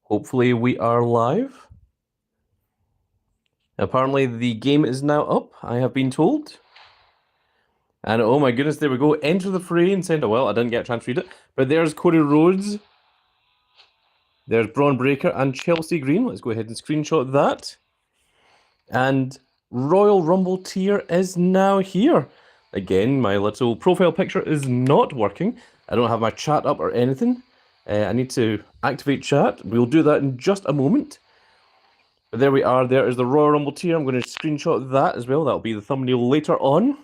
Hopefully we are live. Apparently the game is now up, I have been told. And oh my goodness, there we go. Enter the fray and send. Well, I didn't get a chance to read it. But there's Cody Rhodes. There's Braun Breaker and Chelsea Green. Let's go ahead and screenshot that. And Royal Rumble tier is now here. Again, my little profile picture is not working. I don't have my chat up or anything. I need to activate chat. We'll do that in just a moment. But there we are. There is the Royal Rumble tier. I'm going to screenshot that as well. That'll be the thumbnail later on.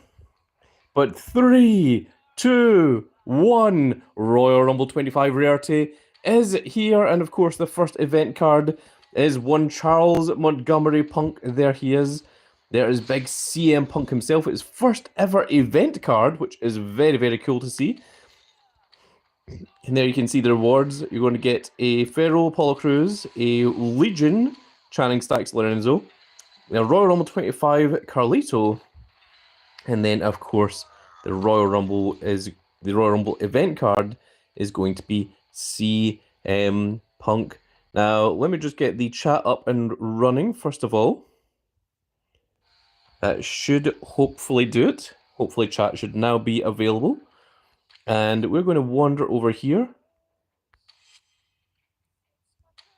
But 3, 2, 1, Royal Rumble 25 Rarity is here. And of course, the first event card is one Charles Montgomery Punk. There he is. There is big CM Punk himself. It's first ever event card, which is very, very cool to see. And there you can see the rewards. You're going to get a Pharaoh Apollo Crews, a Legion Channing Stacks Lorenzo, a Royal Rumble 25 Carlito, and then of course the Royal Rumble event card is going to be CM Punk. Now let me just get the chat up and running first of all. That should hopefully do it. Hopefully chat should now be available. And we're going to wander over here.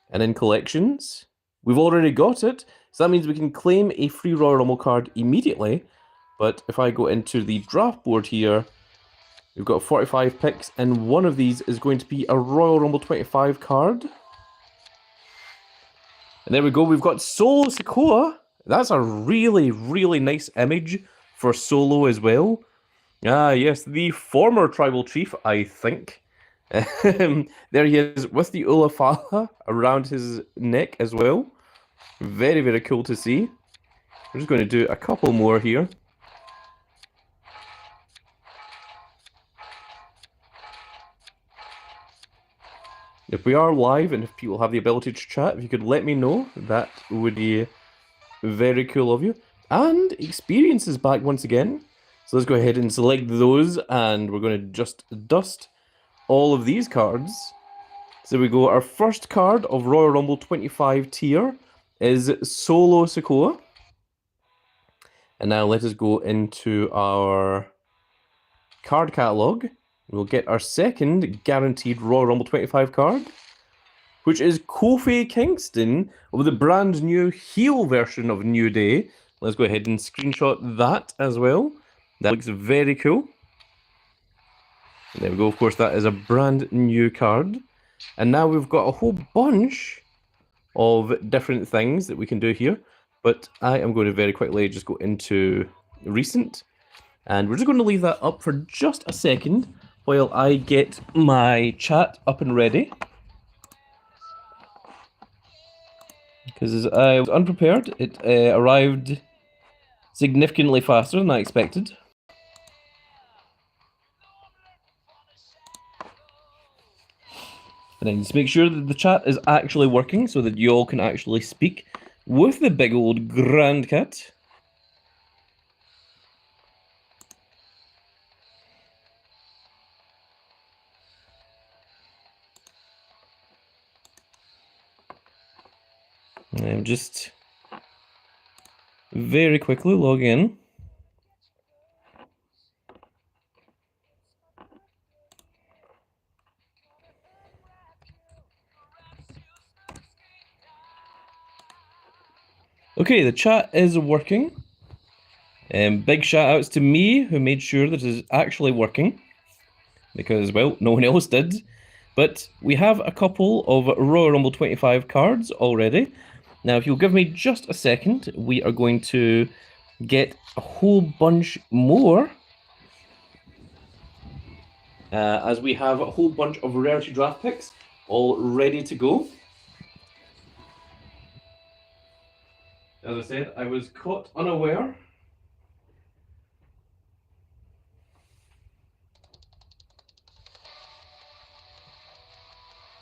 And in collections, we've already got it. So that means we can claim a free Royal Rumble card immediately. But if I go into the draft board here, we've got 45 picks. And one of these is going to be a Royal Rumble 25 card. And there we go. We've got Solo Sikoa. That's a really, really nice image for Solo as well. Ah, yes, the former tribal chief, I think. There he is with the Ulafala around his neck as well. Very, very cool to see. We're just going to do a couple more here. If we are live and if people have the ability to chat, if you could let me know, that would be very cool of you. And Experience is back once again. So let's go ahead and select those, and we're going to just dust all of these cards. So we go, our first card of Royal Rumble 25 tier is Solo Sikoa. And now let us go into our card catalog. We'll get our second guaranteed Royal Rumble 25 card, which is Kofi Kingston with the brand new heel version of New Day. Let's go ahead and screenshot that as well. That looks very cool. And there we go. Of course, that is a brand new card. And now we've got a whole bunch of different things that we can do here. But I am going to very quickly just go into recent. And we're just going to leave that up for just a second while I get my chat up and ready. Because I was unprepared. It arrived significantly faster than I expected. And then just make sure that the chat is actually working so that you all can actually speak with the big old grand cat. And just very quickly log in. Okay, the chat is working. Big shout outs to me who made sure that it is actually working. Because, well, no one else did. But we have a couple of Royal Rumble 25 cards already. Now, if you'll give me just a second, we are going to get a whole bunch more. As we have a whole bunch of rarity draft picks all ready to go. As I said, I was caught unaware.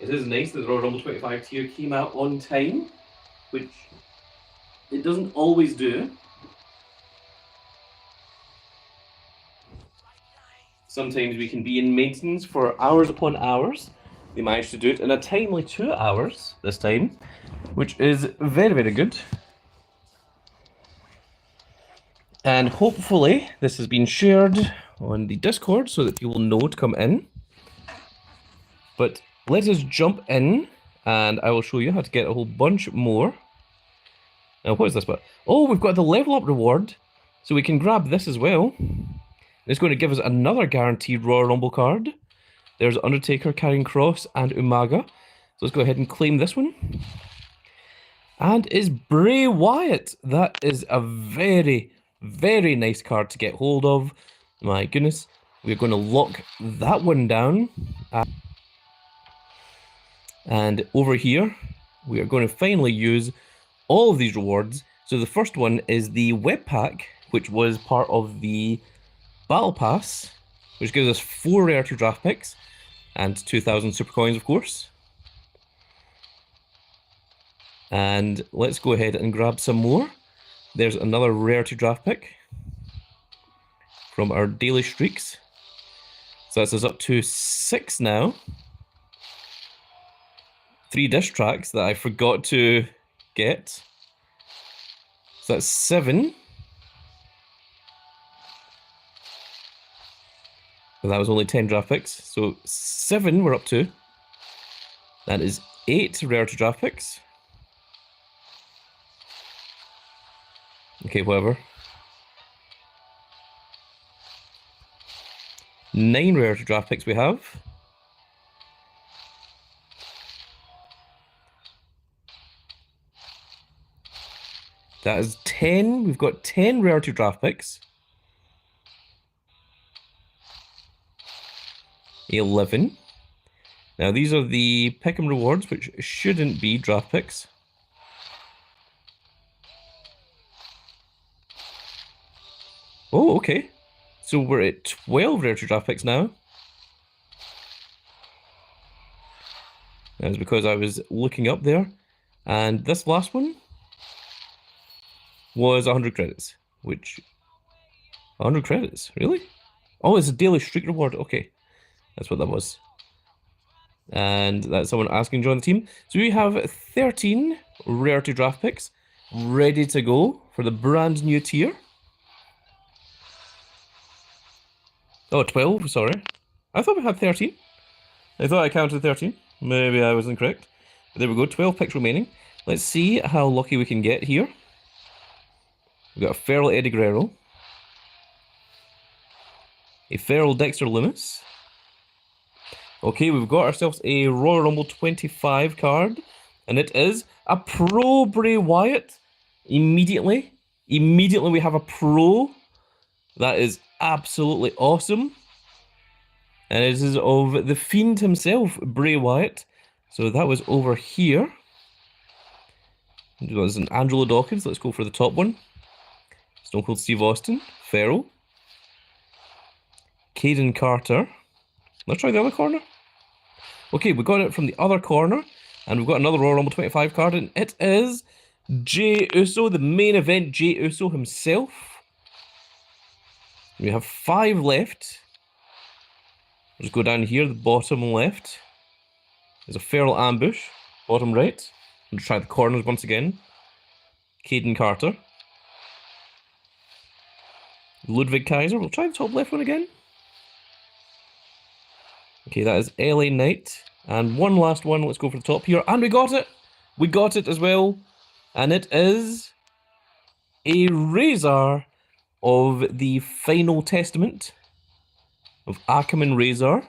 It is nice that the Royal Rumble 25 tier came out on time, which it doesn't always do. Sometimes we can be in maintenance for hours upon hours, They managed to do it in a timely 2 hours this time, which is very, very good. And hopefully this has been shared on the Discord so that people know to come in. But let us jump in and I will show you how to get a whole bunch more. Now, what is this? Oh, we've got the level up reward, so we can grab this as well. It's going to give us another guaranteed Royal Rumble card. There's Undertaker, Karrion Kross, and Umaga. So let's go ahead and claim this one. And it's Bray Wyatt. That is a very, very nice card to get hold of. My goodness. We're going to lock that one down. And over here, we are going to finally use all of these rewards. So the first one is the web pack, which was part of the battle pass, which gives us 4 rarity draft picks and 2,000 super coins, of course. And let's go ahead and grab some more. There's another rarity draft pick from our daily streaks. So that's us up to 6 now. 3 dish tracks that I forgot to get. So that's 7. But that was only 10 draft picks. So 7 we're up to. That is 8 rarity draft picks. Okay, whatever. 9 rarity draft picks we have. That is 10. We've got 10 rarity draft picks. 11. Now these are the pick'em rewards, which shouldn't be draft picks. Oh, okay. So we're at 12 rarity draft picks now. That's because I was looking up there. And this last one was 100 credits, which... 100 credits? Really? Oh, it's a daily streak reward. Okay. That's what that was. And that's someone asking to join the team. So we have 13 rarity draft picks ready to go for the brand new tier. Oh, 12, sorry. I thought we had 13. I thought I counted 13. Maybe I was incorrect. But there we go, 12 picks remaining. Let's see how lucky we can get here. We've got a feral Eddie Guerrero. A feral Dexter Lumis. Okay, we've got ourselves a Royal Rumble 25 card. And it is a Pro Bray Wyatt. Immediately we have a Pro. That is absolutely awesome. And it is of the Fiend himself, Bray Wyatt. So that was over here. It was an Angelo Dawkins. Let's go for the top one. Stone Cold Steve Austin. Ferrell. Caden Carter. Let's try the other corner. Okay, we got it from the other corner. And we've got another Royal Rumble 25 card. And it is Jey Uso, the main event Jey Uso himself. We have 5 left. Let's go down here, the bottom left. There's a feral ambush, bottom right. I'll try the corners once again. Caden Carter. Ludwig Kaiser. We'll try the top left one again. Okay, that is LA Knight. And one last one. Let's go for the top here. And we got it! We got it as well. And it is a Razor of the Final Testament of Akam and Razor.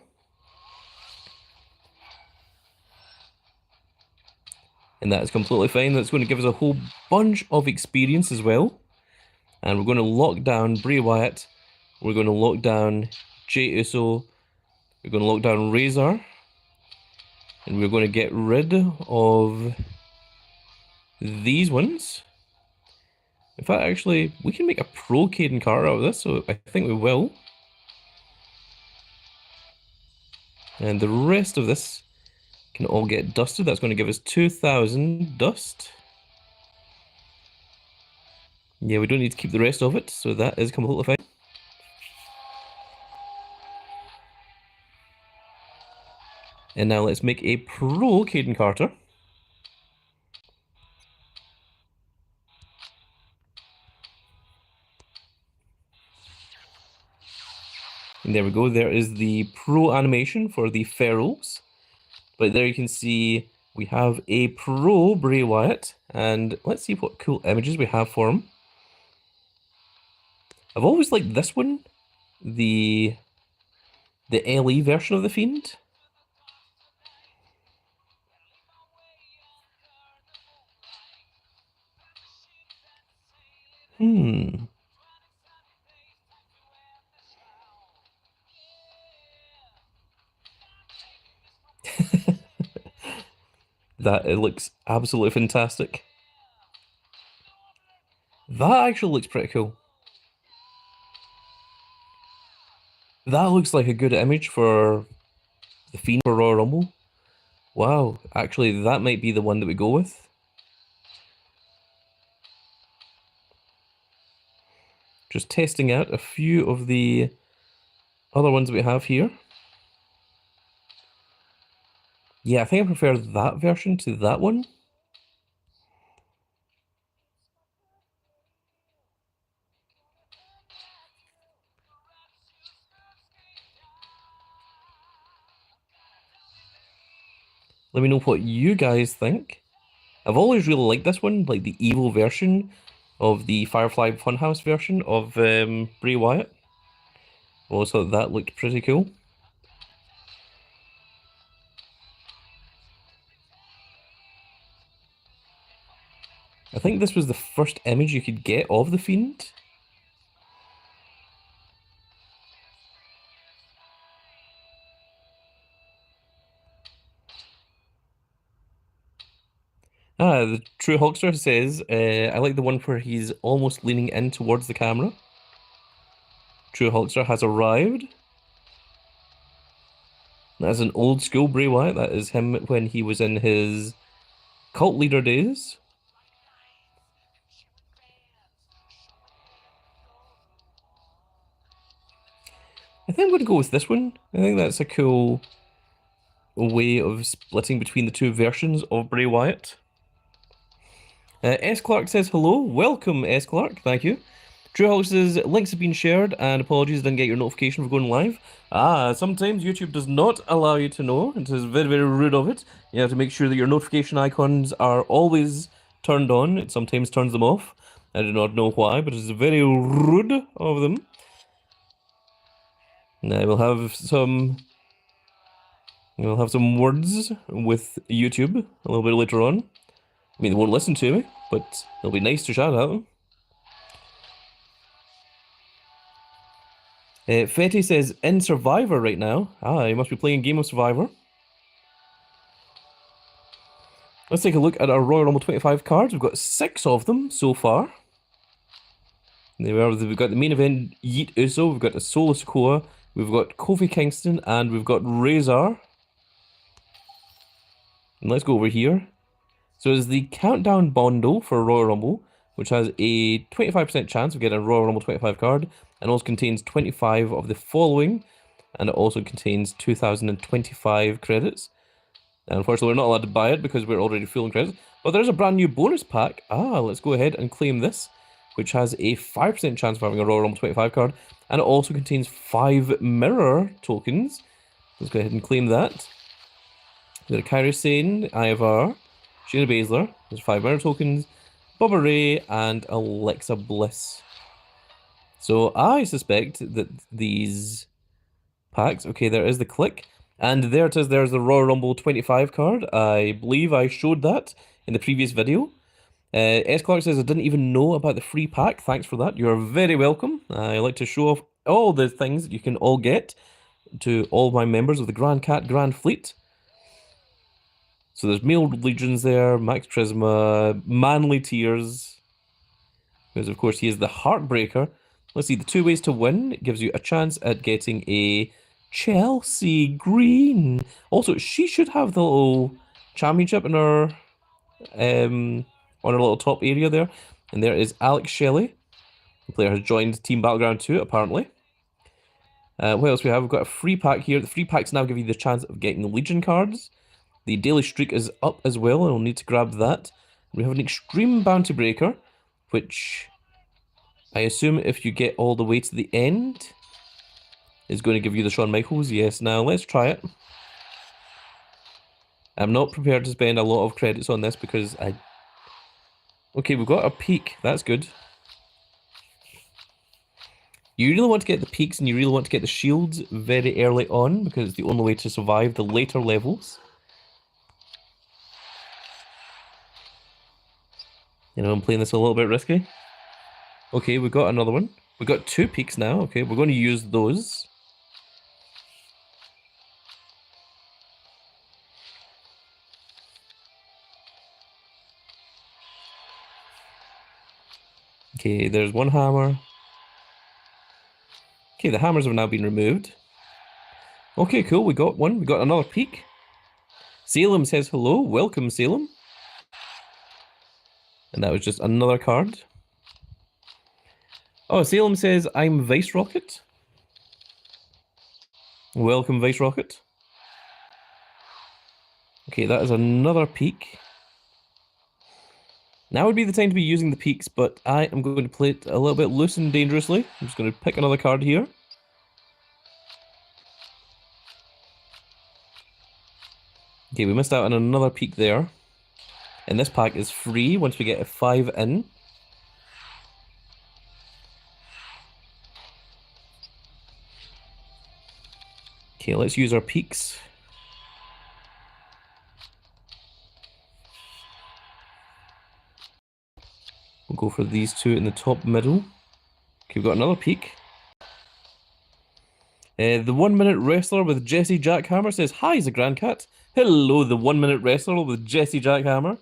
And that is completely fine. That's going to give us a whole bunch of experience as well. And we're going to lock down Bray Wyatt. We're going to lock down Jey Uso. We're going to lock down Razor. And we're going to get rid of these ones. In fact, actually, we can make a Pro Caden Carter out of this, so I think we will. And the rest of this can all get dusted. That's going to give us 2,000 dust. Yeah, we don't need to keep the rest of it, so that is completely fine. And now let's make a pro Caden Carter. And there we go. There is the pro animation for the Pharaohs. But there you can see we have a pro Bray Wyatt. And let's see what cool images we have for him. I've always liked this one. The LE version of the Fiend. That it looks absolutely fantastic. That actually looks pretty cool. That looks like a good image for the Fiend for Royal Rumble. Wow, actually that might be the one that we go with. Just testing out a few of the other ones we have here. Yeah, I think I prefer that version to that one. Let me know what you guys think. I've always really liked this one, like the evil version of the Firefly Funhouse version of Bray Wyatt. Also, that looked pretty cool. I think this was the first image you could get of the Fiend. The True Hulkster says, I like the one where he's almost leaning in towards the camera. True Hulkster has arrived. That's an old school Bray Wyatt. That is him when he was in his cult leader days. I think I'm going to go with this one. I think that's a cool way of splitting between the two versions of Bray Wyatt. S. Clark says hello. Welcome, S. Clark. Thank you. True Hulk says links have been shared and apologies didn't get your notification for going live. Sometimes YouTube does not allow you to know. It is very, very rude of it. You have to make sure that your notification icons are always turned on. It sometimes turns them off. I do not know why, but it's very rude of them. And I will have some words with YouTube a little bit later on. I mean, they won't listen to me, but it'll be nice to shout at them. Fetty says, in Survivor right now. You must be playing Game of Survivor. Let's take a look at our Royal Rumble 25 cards. We've got 6 of them so far. We've got the main event, Yeet Uso. We've got the Solo Sikoa. We've got Kofi Kingston. And we've got Razor. And let's go over here. So it's the Countdown Bundle for Royal Rumble, which has a 25% chance of getting a Royal Rumble 25 card, and also contains 25 of the following, and it also contains 2,025 credits. And unfortunately, we're not allowed to buy it because we're already full in credits. But there's a brand new bonus pack. Let's go ahead and claim this, which has a 5% chance of having a Royal Rumble 25 card, and it also contains 5 mirror tokens. Let's go ahead and claim that. We've got a Kairi Sane, Ivar, Shayna Baszler, there's 5 mirror tokens, Bubba Ray, and Alexa Bliss. So I suspect that these packs... Okay, there is the click. And there it is, there's the Royal Rumble 25 card. I believe I showed that in the previous video. S. Clark says, I didn't even know about the free pack. Thanks for that. You're very welcome. I like to show off all the things that you can all get to all my members of the Grand Cat Grand Fleet. So there's Male Legions there, Max Trisma, Manly Tears, because of course he is the Heartbreaker. Let's see, the 2 ways to win. It gives you a chance at getting a Chelsea Green. Also, she should have the little championship in her, on her little top area there. And there is Alex Shelley. The player has joined Team Battleground 2, apparently. What else we have? We've got a free pack here. The free packs now give you the chance of getting Legion cards. The daily streak is up as well, and we'll need to grab that. We have an Extreme Bounty Breaker, which I assume if you get all the way to the end is going to give you the Shawn Michaels. Yes, now let's try it. I'm not prepared to spend a lot of credits on this because I... Okay, we've got a peak. That's good. You really want to get the peaks and you really want to get the shields very early on because it's the only way to survive the later levels. You know, I'm playing this a little bit risky. Okay, we got another one. We got 2 peaks now. Okay, we're going to use those. Okay, there's one hammer. Okay, the hammers have now been removed. Okay, cool, we got one. We got another peak. Salem says hello. Welcome, Salem. And that was just another card. Oh, Salem says, I'm Vice Rocket. Welcome, Vice Rocket. Okay, that is another peak. Now would be the time to be using the peaks, but I am going to play it a little bit loose and dangerously. I'm just going to pick another card here. Okay, we missed out on another peak there. And this pack is free once we get a 5 in. Okay, let's use our peaks. We'll go for these 2 in the top middle. Okay, we've got another peak. The 1 Minute Wrestler with Jesse Jackhammer says, hi, Zagrandcat. Hello, the 1 Minute Wrestler with Jesse Jackhammer.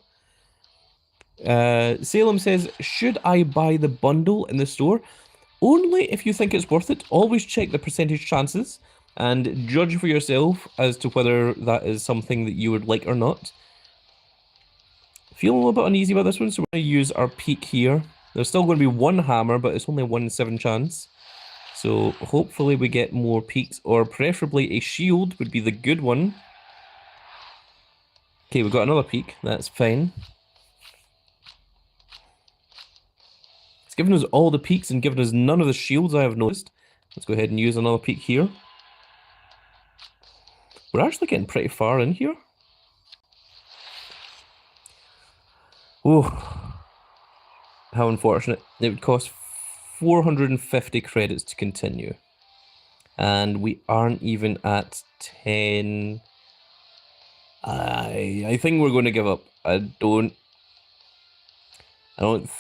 Salem says, should I buy the bundle in the store? Only if you think it's worth it. Always check the percentage chances and judge for yourself as to whether that is something that you would like or not. Feel a little bit uneasy about this one, so we're going to use our peak here. There's still going to be 1 hammer, but it's only 1 in 7 chance. So hopefully we get more peaks, or preferably a shield would be the good one. Okay, we've got another peak. That's fine. It's given us all the peaks and given us none of the shields, I have noticed. Let's go ahead and use another peak here. We're actually getting pretty far in here. Oh, how unfortunate. It would cost 450 credits to continue. And we aren't even at 10. I think we're going to give up. I don't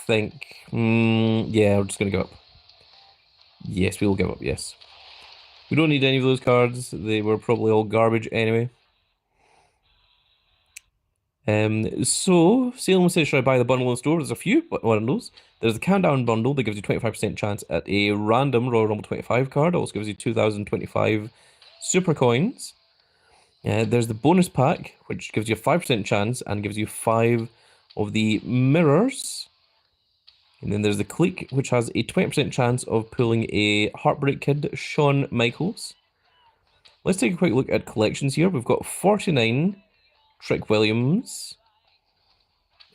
think... yeah, we're just going to give up. Yes, we will give up, yes. We don't need any of those cards. They were probably all garbage anyway. So, Salem says, should I buy the bundle in the store? There's a few bundles. There's the Countdown bundle that gives you 25% chance at a random Royal Rumble 25 card. Also gives you 2,025 super coins. There's the bonus pack, which gives you a 5% chance and gives you 5 of the mirrors. And then there's the Clique, which has a 20% chance of pulling a Heartbreak Kid, Shawn Michaels. Let's take a quick look at collections here. We've got 49 Trick Williams.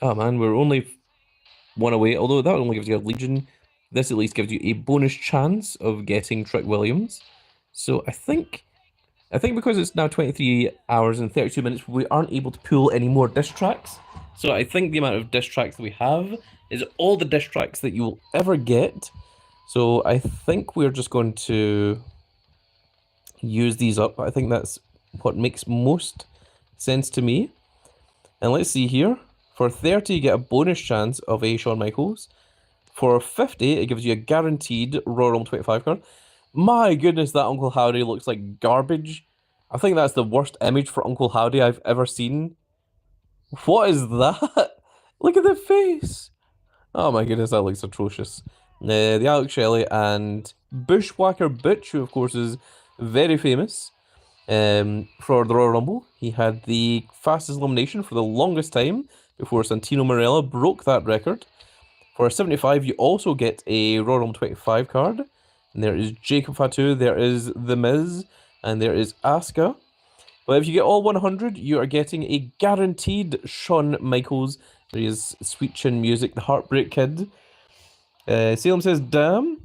Oh man, we're only 1 away, although that only gives you a Legion. This at least gives you a bonus chance of getting Trick Williams. So I think because it's now 23 hours and 32 minutes, we aren't able to pull any more disc tracks. So I think the amount of disc tracks that we have is all the disc tracks that you will ever get. So I think we're just going to use these up. I think that's what makes most sense to me. And let's see here. For 30, you get a bonus chance of a Shawn Michaels. For 50, it gives you a guaranteed Royal Rumble 25 card. My goodness, that Uncle Howdy looks like garbage. I think that's the worst image for Uncle Howdy I've ever seen. What is that? Look at the face. Oh my goodness, that looks atrocious. The Alex Shelley and Bushwhacker Butch, who of course is very famous for the Royal Rumble. He had the fastest elimination for the longest time before Santino Marella broke that record. For 75, you also get a Royal Rumble 25 card. And and there is Jacob Fatu, there is The Miz, and there is Asuka. But if you get all 100, you are getting a guaranteed Shawn Michaels. There is Sweet Chin Music, the Heartbreak Kid. Salem says, damn.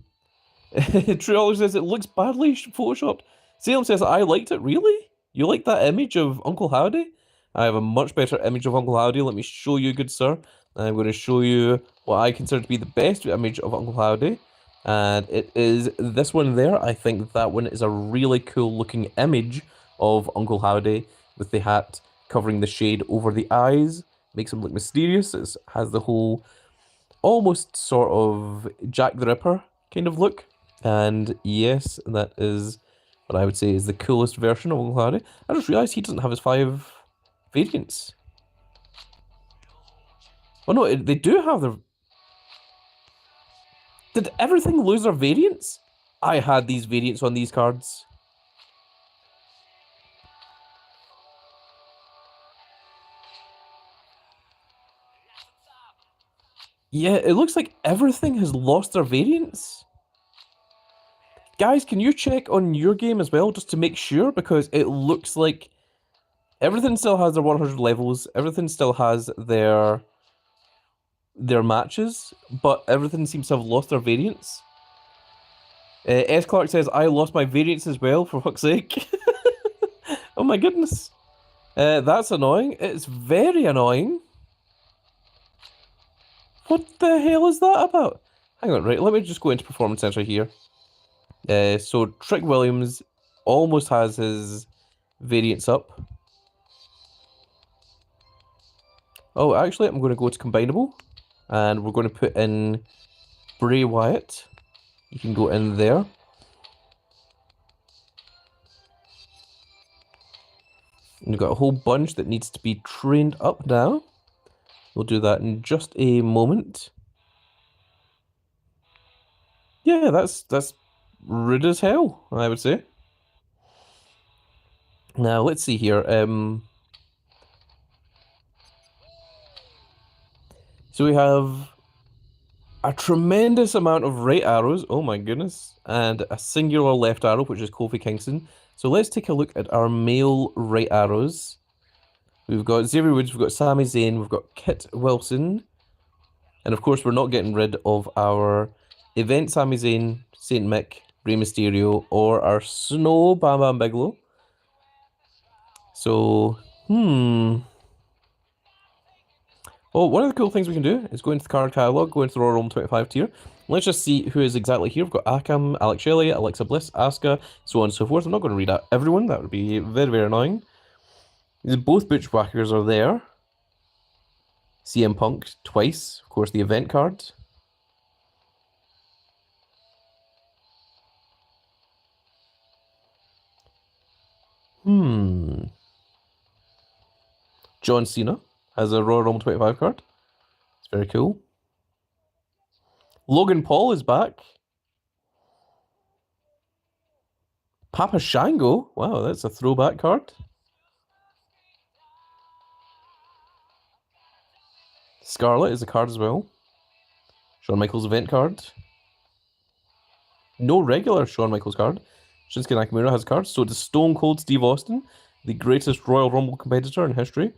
True says it looks badly photoshopped. Salem says, I liked it. Really? You like that image of Uncle Howdy? I have a much better image of Uncle Howdy. Let me show you, good sir. I'm going to show you what I consider to be the best image of Uncle Howdy. And it is this one there. I think that one is a really cool looking image of Uncle Howdy with the hat covering the shade over the eyes. Makes him look mysterious. It has the whole almost sort of Jack the Ripper kind of look. And yes, that is what I would say is the coolest version of Uncle Howdy. I just realised he doesn't have his 5 variants. Oh no, they do have their... Did everything lose their variants? I had these variants on these cards. Yeah, it looks like everything has lost their variants. Guys, can you check on your game as well, just to make sure? Because it looks like everything still has their 100 levels, everything still has their matches, but everything seems to have lost their variants. S. Clark says, I lost my variants as well, for fuck's sake. Oh my goodness. That's annoying. It's very annoying. What the hell is that about? Hang on, right, let me just go into Performance Center here. So Trick Williams almost has his variants up. Oh, actually, I'm going to go to Combinable, and we're going to put in Bray Wyatt. You can go in there. And we've got a whole bunch that needs to be trained up now. We'll do that in just a moment. Yeah, that's rude as hell, I would say. Now, let's see here. So we have a tremendous amount of right arrows, oh my goodness, and a singular left arrow, which is Kofi Kingston. So let's take a look at our male right arrows. We've got Xavier Woods, we've got Sami Zayn, we've got Kit Wilson, and of course we're not getting rid of our Event Sami Zayn, Saint Mick, Rey Mysterio, or our Snow Bam Bam Bigelow. So, Oh, one of the cool things we can do is go into the card catalog, go into the Royal Rumble 25 tier. Let's just see who is exactly here. We've got Akam, Alex Shelley, Alexa Bliss, Asuka, so on and so forth. I'm not going to read out everyone, that would be very, very annoying. Both Butchwhackers are there. CM Punk twice, of course, the event card. John Cena has a Royal Rumble 25 card. It's very cool. Logan Paul is back. Papa Shango. Wow, that's a throwback card. Scarlet is a card as well. Shawn Michaels event card. No regular Shawn Michaels card. Shinsuke Nakamura has cards. So does Stone Cold Steve Austin, the greatest Royal Rumble competitor in history.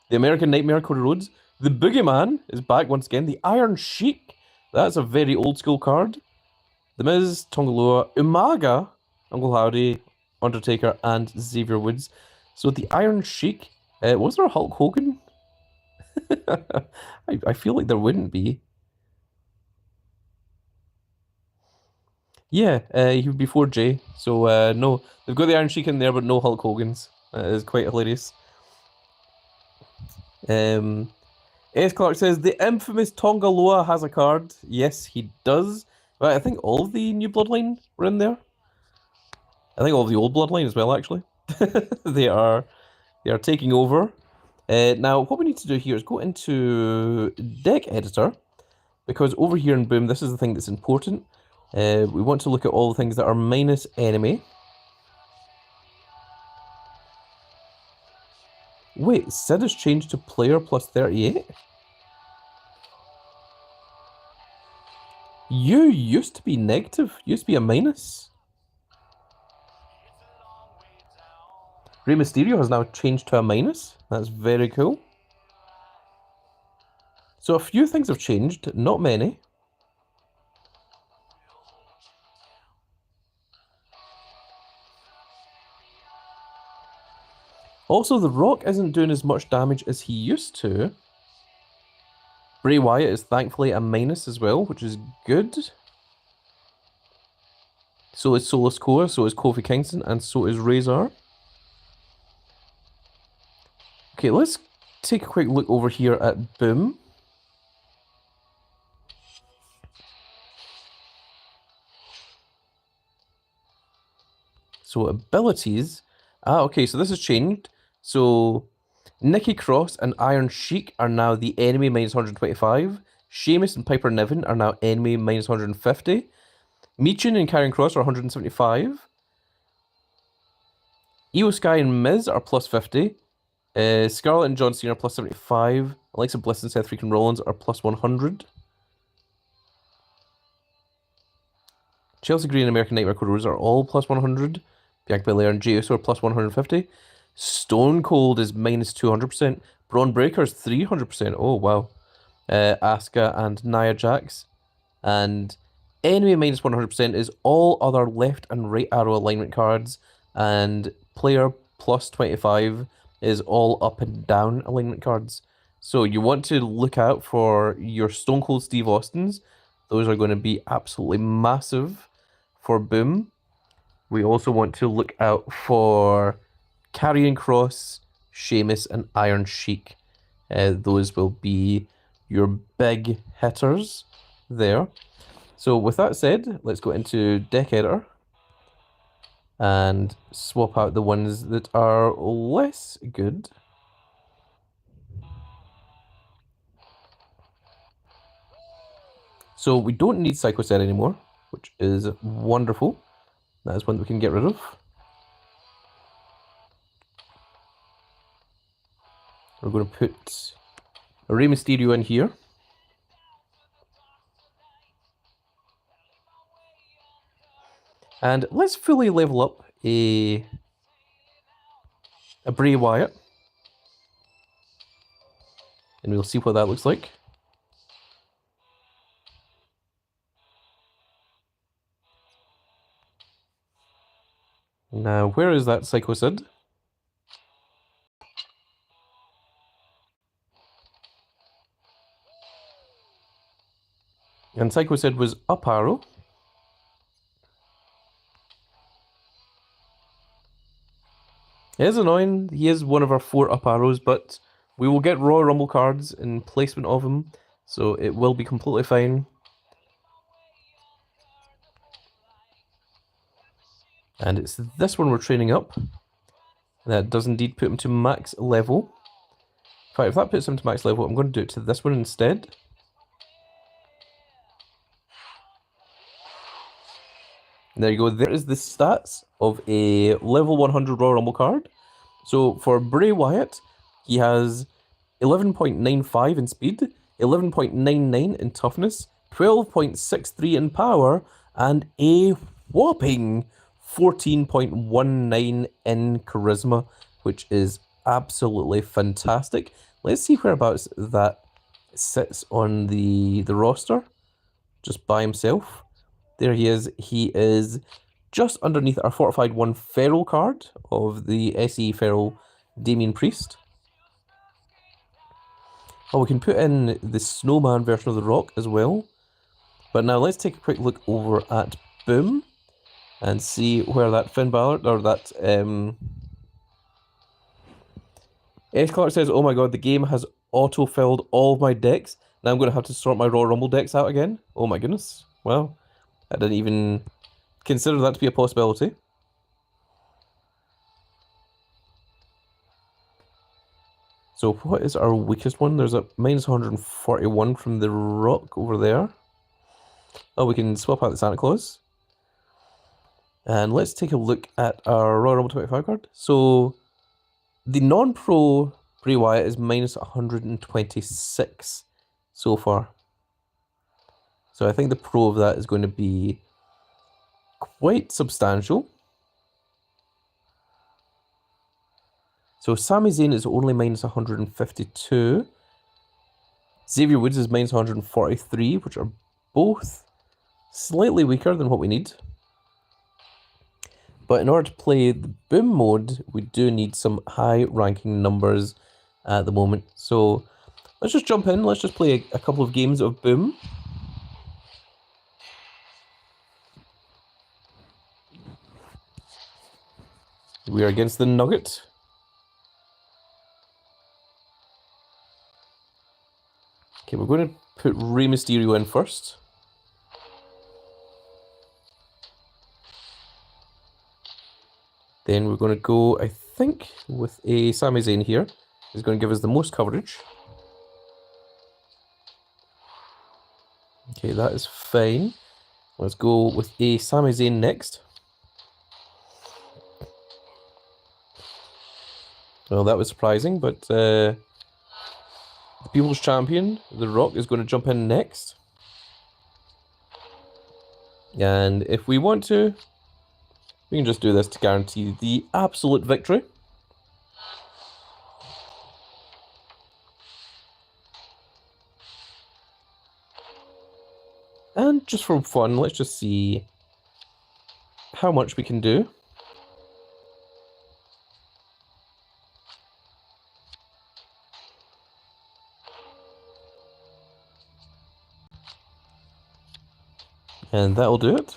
The American Nightmare Cody Rhodes. The Boogeyman is back once again. The Iron Sheik. That's a very old school card. The Miz, Tonga Loa, Umaga, Uncle Howdy, Undertaker, and Xavier Woods. So the Iron Sheik. Was there a Hulk Hogan? I feel like there wouldn't be. Yeah, he would be 4J. So no, they've got the Iron Sheik in there, but no Hulk Hogan's. That is quite hilarious. S. Clark says the infamous Tonga Loa has a card. Yes, he does. But I think all of the new Bloodline were in there. I think all of the old Bloodline as well, actually. They are taking over. Now, what we need to do here is go into Deck Editor, because over here in Boom, this is the thing that's important. We want to look at all the things that are minus enemy. Wait, Sid has changed to player plus 38? You used to be negative. Used to be a minus. Rey Mysterio has now changed to a minus. That's very cool. So a few things have changed, not many. Also, The Rock isn't doing as much damage as he used to. Bray Wyatt is thankfully a minus as well, which is good. So is Solo Sikoa, so is Kofi Kingston, and so is Razor. Okay, let's take a quick look over here at Boom. So abilities. Okay, so this has changed. So Nikki Cross and Iron Sheik are now the enemy minus 125. Sheamus and Piper Niven are now enemy minus 150. Michin and Karrion Kross are 175. Io Sky and Miz are plus 50. Scarlett and John Cena are plus 75. Alexa Bliss and Seth freaking Rollins are plus 100. Chelsea Green and American Nightmare Code Rose are all plus 100. Bianca Belair and Jey Uso are plus 150. Stone Cold is minus 200%. Braun Breaker is 300%. Oh, wow. Asuka and Nia Jax. And enemy minus 100% is all other left and right arrow alignment cards. And player plus 25 is all up and down alignment cards. So you want to look out for your Stone Cold Steve Austins. Those are going to be absolutely massive for Boom. We also want to look out for Karrion Kross, Sheamus, and Iron Sheik. Those will be your big hitters there. So with that said, let's go into Deck Editor and swap out the ones that are less good. So we don't need Psycho Sid anymore, which is wonderful. That is one that we can get rid of. We're going to put Rey Mysterio in here. And let's fully level up a Bray Wyatt. And we'll see what that looks like. Now, where is that Psycho Sid? And Psycho Sid was up arrow. It is annoying. He is one of our 4 up arrows, but we will get Royal Rumble cards in placement of him, so it will be completely fine. And it's this one we're training up. That does indeed put him to max level. In fact, if that puts him to max level, I'm going to do it to this one instead. There you go. There is the stats of a level 100 Royal Rumble card. So for Bray Wyatt, he has 11.95 in speed, 11.99 in toughness, 12.63 in power, and a whopping 14.19 in charisma, which is absolutely fantastic. Let's see whereabouts that sits on the roster, just by himself. There he is. He is just underneath our Fortified 1 Feral card of the SE Feral Damien Priest. Oh, we can put in the Snowman version of The Rock as well. But now let's take a quick look over at Boom and see where that Finn Balor, or that S. Clark says, oh my god, the game has auto-filled all of my decks. Now I'm going to have to sort my Royal Rumble decks out again. Oh my goodness. Well, I didn't even consider that to be a possibility. So what is our weakest one? There's a minus 141 from The Rock over there. Oh, we can swap out the Santa Claus. And let's take a look at our Royal Rumble 25 card. So the non-pro Bray Wyatt is minus 126 so far. So I think the pro of that is going to be quite substantial. So Sami Zayn is only minus 152. Xavier Woods is minus 143, which are both slightly weaker than what we need. But in order to play the boom mode, we do need some high ranking numbers at the moment. So let's just jump in. Let's just play a couple of games of boom. We are against the Nugget. Okay, we're going to put Rey Mysterio in first. Then we're going to go, I think, with a Sami Zayn here. He's going to give us the most coverage. Okay, that is fine. Let's go with a Sami Zayn next. Well, that was surprising, but the People's Champion, The Rock, is going to jump in next. And if we want to, we can just do this to guarantee the absolute victory. And just for fun, let's just see how much we can do. And that'll do it.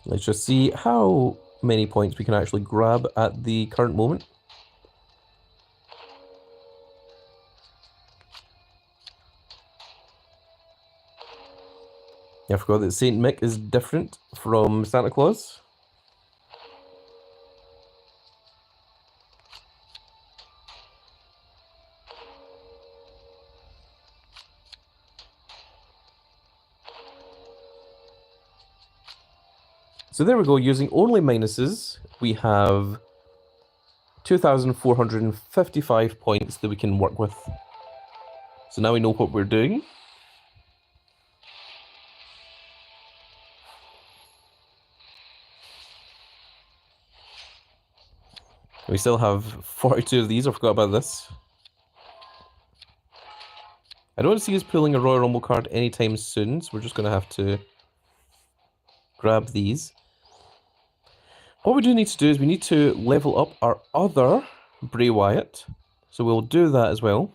Let's just see how many points we can actually grab at the current moment. I forgot that Saint Mick is different from Santa Claus. So there we go, using only minuses, we have 2,455 points that we can work with. So now we know what we're doing. We still have 42 of these, I forgot about this. I don't see us pulling a Royal Rumble card anytime soon, so we're just going to have to grab these. What we do need to do is we need to level up our other Bray Wyatt. So we'll do that as well.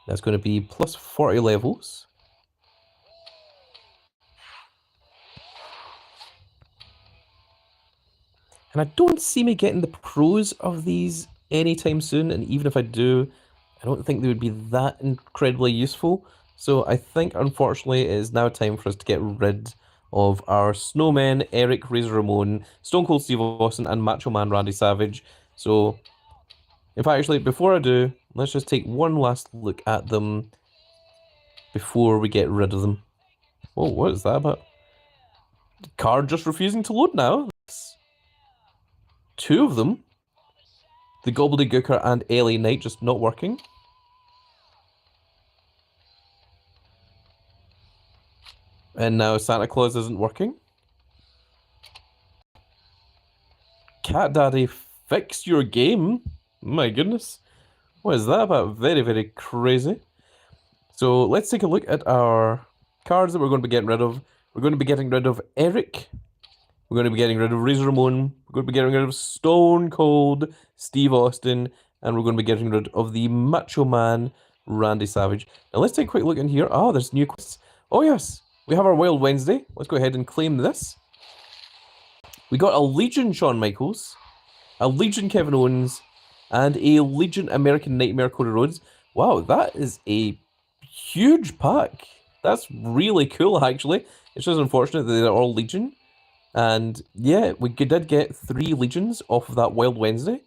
That's going to be plus 40 levels. And I don't see me getting the pros of these anytime soon, and even if I do, I don't think they would be that incredibly useful. So I think, unfortunately, it is now time for us to get rid of our Snowmen, Eric, Razor Ramon, Stone Cold Steve Austin, and Macho Man Randy Savage. So, in fact, actually, before I do, let's just take one last look at them before we get rid of them. Oh, what is that about? The card just refusing to load now. Two of them. The Gobbledygooker and LA Knight just not working. And now Santa Claus isn't working. Cat Daddy, fix your game. My goodness. What is that about? Very, very crazy. So let's take a look at our cards that we're going to be getting rid of. We're going to be getting rid of Eric. We're going to be getting rid of Razor Ramon. We're going to be getting rid of Stone Cold Steve Austin. And we're going to be getting rid of the Macho Man Randy Savage. Now let's take a quick look in here. Oh, there's new quests. Oh yes, we have our Wild Wednesday. Let's go ahead and claim this. We got a Legion Shawn Michaels, a Legion Kevin Owens, and a Legion American Nightmare Cody Rhodes. Wow, that is a huge pack. That's really cool, actually. It's just unfortunate that they're all Legion. And yeah, we did get 3 Legions off of that Wild Wednesday.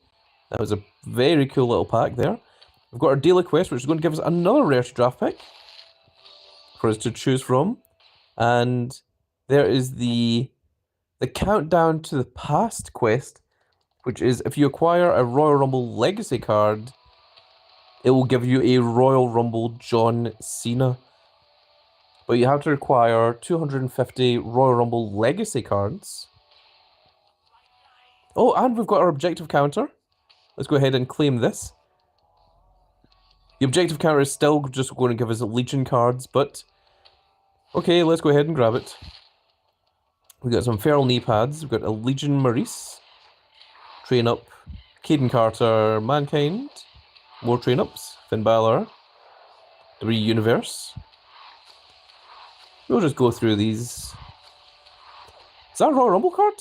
That was a very cool little pack there. We've got our daily quest, which is going to give us another rarity draft pick for us to choose from. And there is the countdown to the past quest, which is if you acquire a Royal Rumble Legacy card, it will give you a Royal Rumble John Cena. But you have to acquire 250 Royal Rumble Legacy cards. Oh, and we've got our objective counter. Let's go ahead and claim this. The objective counter is still just going to give us Legion cards, but... Okay, let's go ahead and grab it. We've got some feral knee pads. We've got a Legion Maurice. Train up. Caden Carter, Mankind. More train ups. Finn Balor. WWE Universe. We'll just go through these. Is that a Royal Rumble card?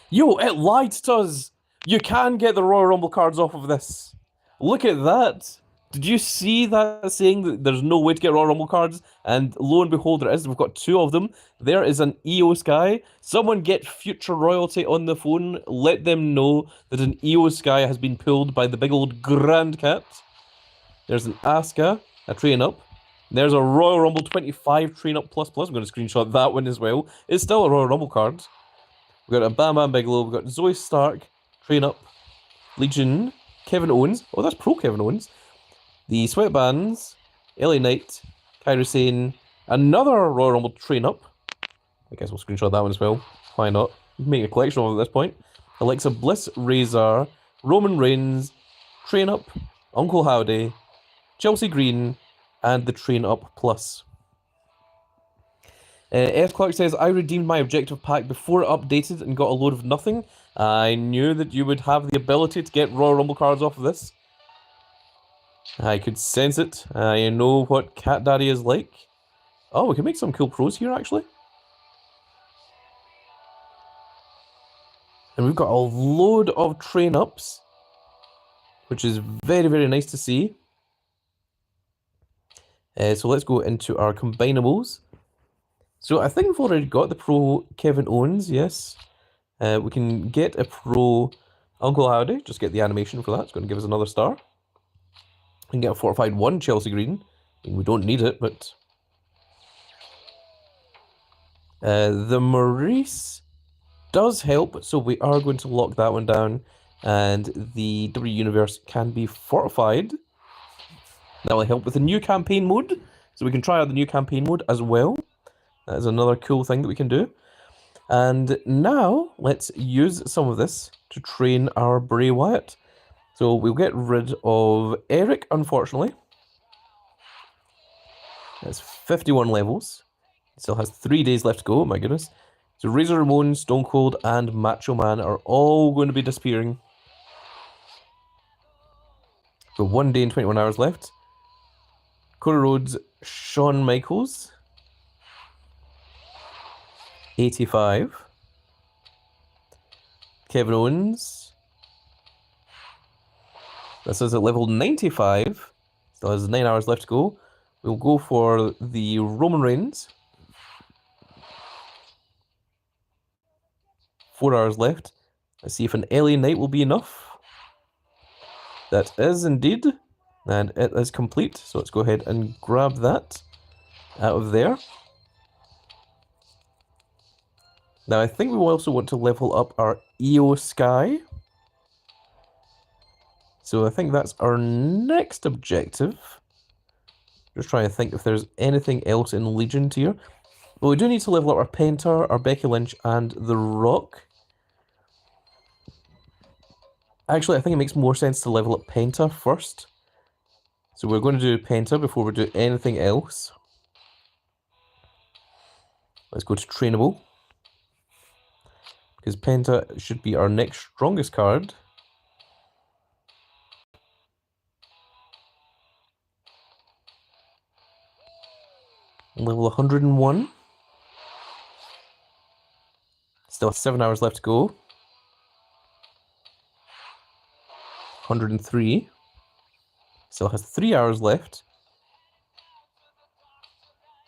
Yo, it lied to us! You can get the Royal Rumble cards off of this. Look at that! Did you see that saying that there's no way to get Royal Rumble cards? And lo and behold, there is. We've got 2 of them. There is an EOS guy. Someone get Future Royalty on the phone. Let them know that an EOS guy has been pulled by the big old Grand Cat. There's an Asuka, a train up. There's a Royal Rumble 25 train up plus plus. I'm going to screenshot that one as well. It's still a Royal Rumble card. We've got a Bam Bam Bigelow. We've got Zoe Stark, train up. Legion, Kevin Owens. Oh, that's pro Kevin Owens. The Sweatbands, LA Knight, Kairi Sane, another Royal Rumble train up. I guess we'll screenshot that one as well. Why not? Make a collection of it at this point. Alexa Bliss, Razor, Roman Reigns, train up, Uncle Howdy, Chelsea Green, and the train up plus. F. Clark says, I redeemed my objective pack before it updated and got a load of nothing. I knew that you would have the ability to get Royal Rumble cards off of this. I could sense it. I know what Cat Daddy is like. Oh, we can make some cool pros here, actually. And we've got a load of train-ups, which is very, very nice to see. So let's go into our combinables. So I think we've already got the pro Kevin Owens, yes. We can get a pro Uncle Howdy, just get the animation for that. It's going to give us another star. We can get a fortified 1 Chelsea Green. I mean, we don't need it, but... the Maurice does help, so we are going to lock that one down. And the WWE Universe can be fortified. That will help with the new campaign mode. So we can try out the new campaign mode as well. That is another cool thing that we can do. And now, let's use some of this to train our Bray Wyatt. So we'll get rid of Eric, unfortunately. That's 51 levels. Still has 3 days left to go, my goodness. So Razor Ramon, Stone Cold, and Macho Man are all going to be disappearing. So 1 day and 21 hours left. Cody Rhodes, Shawn Michaels. 85. Kevin Owens. This is at level 95. Still has 9 hours left to go. We'll go for the Roman Reigns. 4 hours left. Let's see if an LA Knight will be enough. That is indeed. And it is complete. So let's go ahead and grab that out of there. Now I think we will also want to level up our EOS guy. So I think that's our next objective. Just trying to think if there's anything else in Legion tier. Well, we do need to level up our Penta, our Becky Lynch, and The Rock. Actually, I think it makes more sense to level up Penta first. So we're going to do Penta before we do anything else. Let's go to Trainable. Because Penta should be our next strongest card. Level 101. Still has 7 hours left to go. 103. Still has 3 hours left.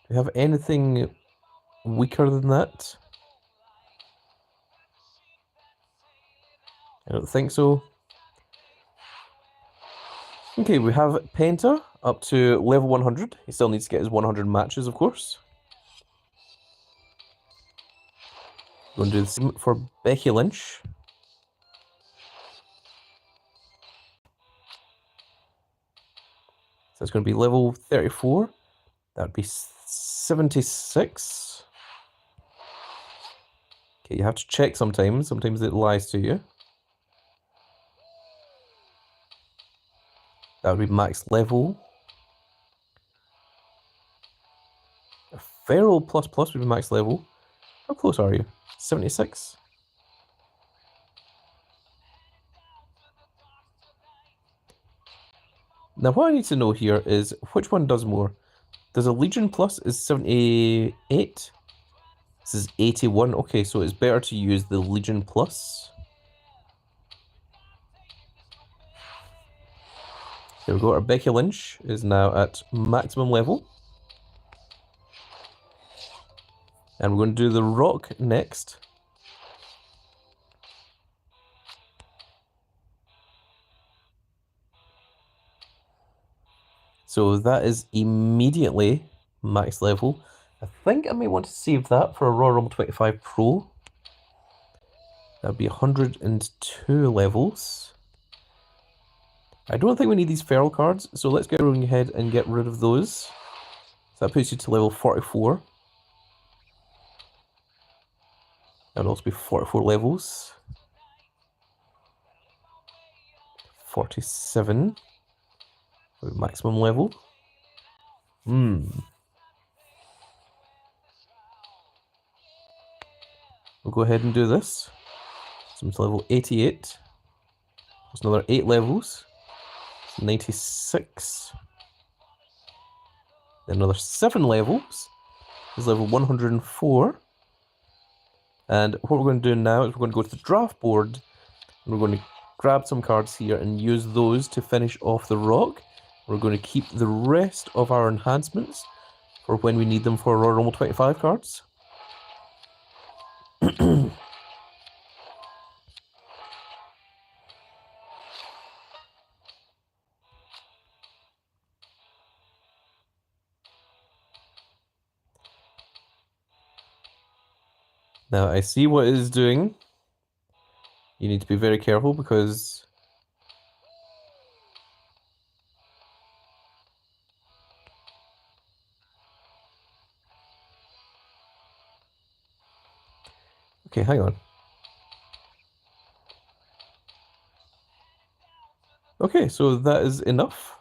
Do we have anything weaker than that? I don't think so. Okay, we have Penta up to level 100. He still needs to get his 100 matches, of course. We're going to do the same for Becky Lynch. So it's going to be level 34. That would be 76. Okay, you have to check sometimes. Sometimes it lies to you. That would be max level. A Feral plus plus would be max level. How close are you? 76? Now what I need to know here is which one does more. Does a Legion Plus is 78? This is 81. Okay, so it's better to use the Legion Plus. There we go. Our Becky Lynch is now at maximum level. And we're going to do the Rock next. So that is immediately max level. I think I may want to save that for a Royal Rumble 25 Pro. That would be 102 levels. I don't think we need these feral cards, so let's go ahead and get rid of those. So that puts you to level 44. That would also be 44 levels. 47. Maximum level. We'll go ahead and do this. So it's level 88. There's another 8 levels. 96. Then another 7 levels. Is level 104. And what we're going to do now is we're going to go to the draft board. And we're going to grab some cards here and use those to finish off the rock. We're going to keep the rest of our enhancements for when we need them for Royal Rumble 25 cards. Now, I see what it is doing. You need to be very careful because okay, hang on. Okay, so that is enough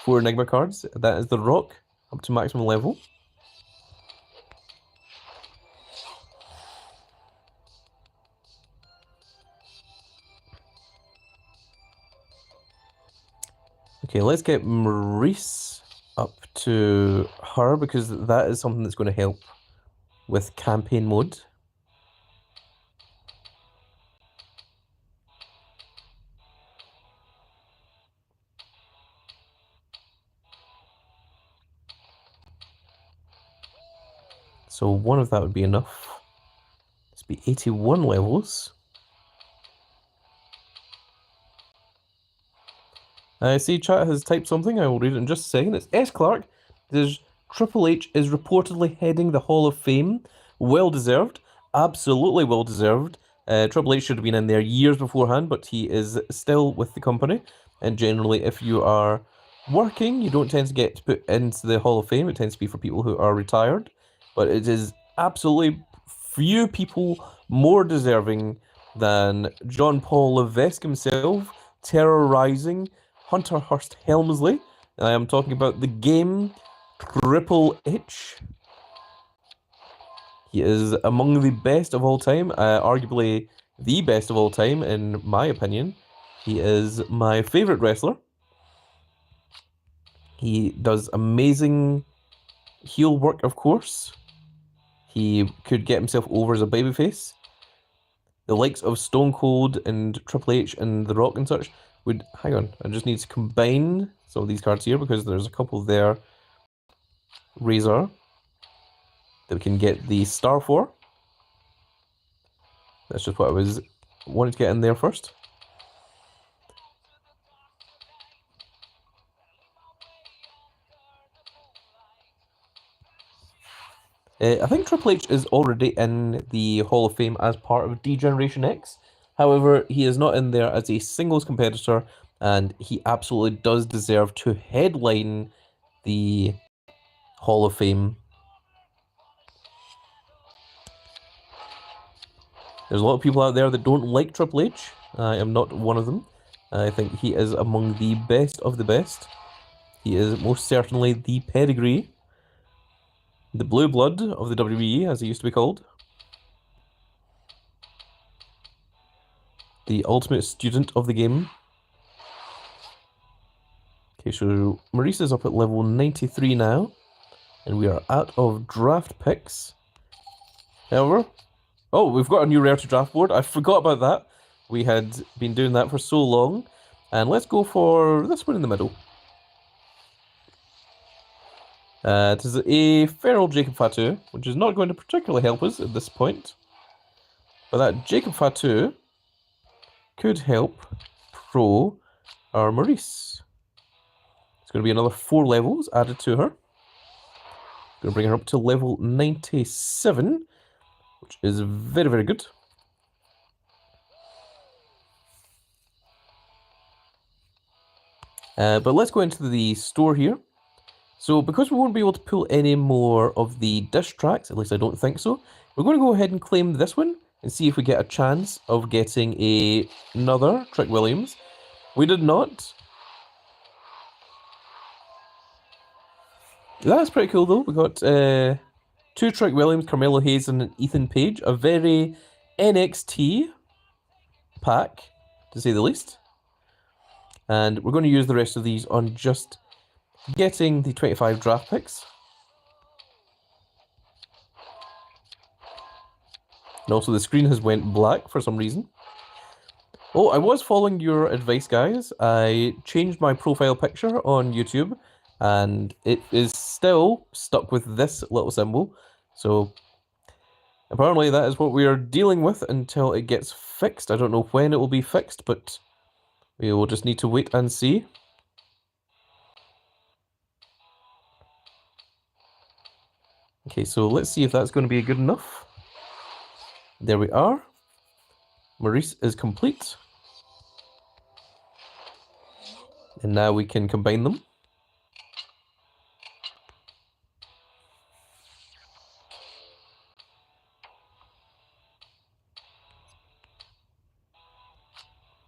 for Enigma cards. That is the Rock up to maximum level. Okay, let's get Maurice up to her because that is something that's going to help with campaign mode. So one of that would be enough. This would be 81 levels. I see chat has typed something. I will read it in just a second. It's S. Clark. There's Triple H is reportedly heading the Hall of Fame. Well deserved. Absolutely well deserved. Triple H should have been in there years beforehand, but he is still with the company. And generally, if you are working, you don't tend to get put into the Hall of Fame. It tends to be for people who are retired. But it is absolutely few people more deserving than John Paul Levesque himself, terrorizing Hunter Hearst Helmsley. I am talking about the game Triple H. He is among the best of all time, arguably the best of all time, in my opinion. He is my favorite wrestler. He does amazing heel work, of course. He could get himself over as a babyface. The likes of Stone Cold and Triple H and The Rock and such would... Hang on, I just need to combine some of these cards here because there's a couple there. Razor that we can get the star for. That's just what I wanted to get in there first. I think Triple H is already in the Hall of Fame as part of D-Generation X. However, he is not in there as a singles competitor, and he absolutely does deserve to headline the Hall of Fame. There's a lot of people out there that don't like Triple H. I am not one of them. I think he is among the best of the best. He is most certainly the pedigree, the blue blood of the WWE, as he used to be called. The ultimate student of the game. Okay, so Maurice is up at level 93 now, and we are out of draft picks. However, oh, we've got a new rare to draft board. I forgot about that. We had been doing that for so long. And let's go for this one in the middle. It is a feral Jacob Fatu, which is not going to particularly help us at this point. But that Jacob Fatu could help pro our Maurice. It's going to be another 4 levels added to her. Going to bring her up to level 97, which is very, very good. But let's go into the store here. So because we won't be able to pull any more of the dish tracks, at least I don't think so, we're going to go ahead and claim this one and see if we get a chance of getting another Trick Williams. We did not. That's pretty cool though. We got 2 Trick Williams, Carmelo Hayes, and Ethan Page. A very NXT pack, to say the least. And we're going to use the rest of these on just getting the 25 draft picks. And also the screen has went black for some reason. Oh, I was following your advice, guys. I changed my profile picture on YouTube, and it is still stuck with this little symbol. So apparently that is what we are dealing with until it gets fixed. I don't know when it will be fixed, but we will just need to wait and see. Okay, so let's see if that's going to be good enough. There we are. Maurice is complete. And now we can combine them.